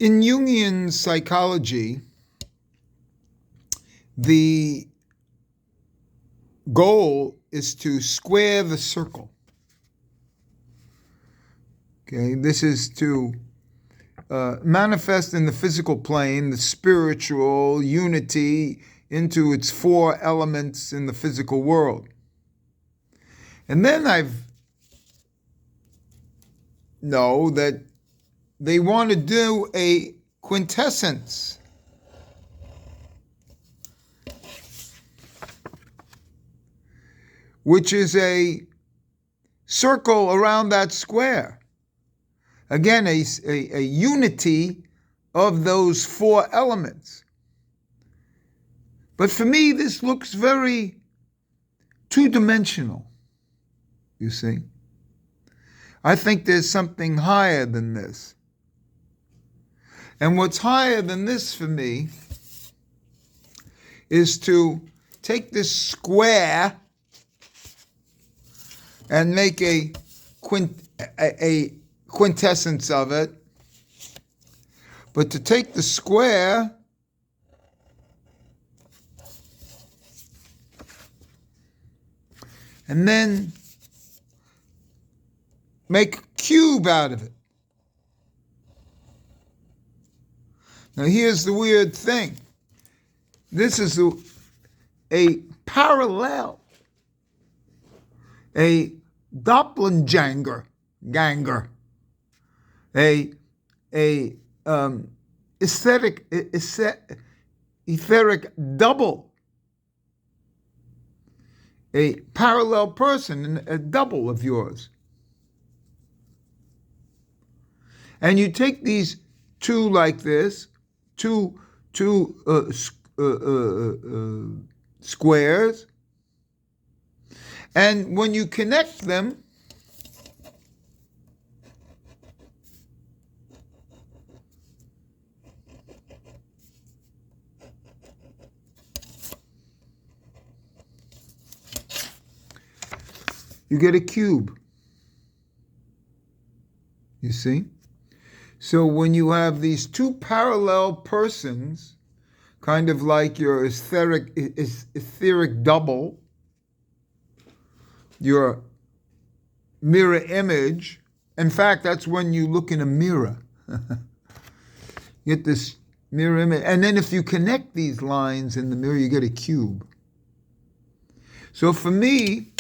In Jungian psychology, the goal is to square the circle. Okay, this is to manifest in the physical plane the spiritual unity into its four elements in the physical world. And then I know that they want to do a quintessence. Which is a circle around that square. Again, a unity of those four elements. But for me, this looks very two-dimensional, you see. I think there's something higher than this. And what's higher than this for me is to take this square and make a quintessence of it. But to take the square and then make a cube out of it. Now here's the weird thing. This is a parallel, a doppelganger, etheric double, a parallel person, a double of yours. And you take these two like this, two squares, and when you connect them, you get a cube. You see? So when you have these two parallel persons, kind of like your etheric double, your mirror image. In fact, that's when you look in a mirror. You get this mirror image. And then if you connect these lines in the mirror, you get a cube. So for me,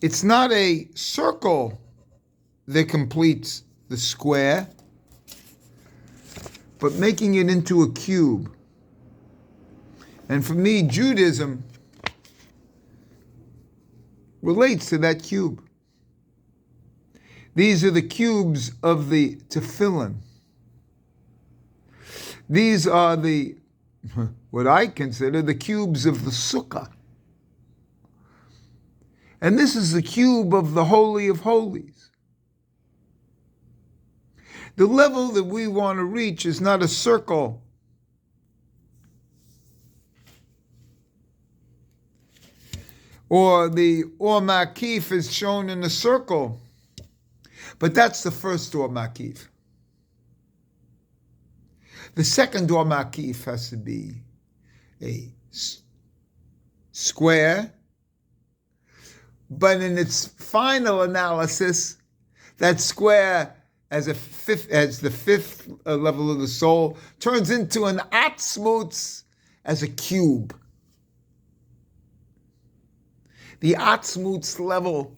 it's not a circle that completes the square, but making it into a cube. And for me, Judaism relates to that cube. These are the cubes of the tefillin. These are what I consider the cubes of the sukkah. And this is the cube of the Holy of Holies. The level that we want to reach is not a circle. Or the Or Makif is shown in a circle. But that's the first Or Makif. The second Or Makif has to be a square. But in its final analysis, that square as the fifth level of the soul turns into an atzmutz as a cube. The atzmutz level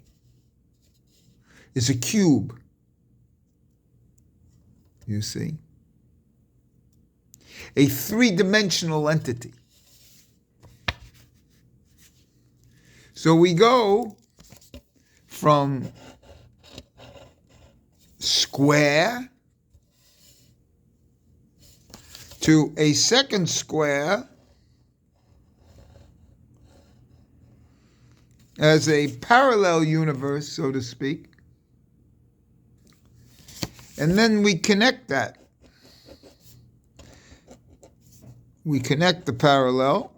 is a cube. You see? A three-dimensional entity. So we go from square to a second square as a parallel universe, so to speak. And then we connect that. We connect the parallel,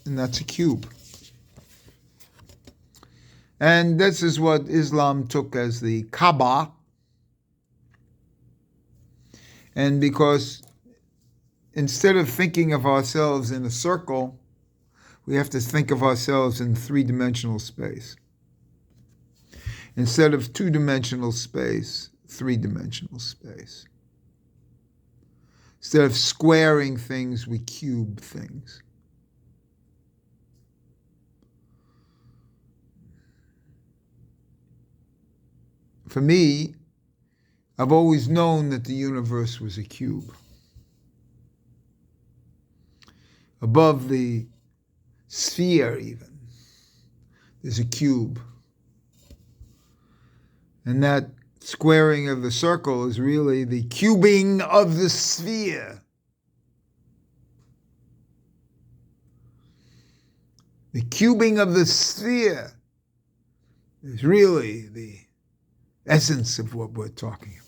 and that's a cube. And this is what Islam took as the Kaaba. And because instead of thinking of ourselves in a circle, we have to think of ourselves in three-dimensional space. Instead of two-dimensional space, three-dimensional space. Instead of squaring things, we cube things. For me, I've always known that the universe was a cube. Above the sphere even, there's a cube. And that squaring of the circle is really the cubing of the sphere. The cubing of the sphere is really the essence of what we're talking about.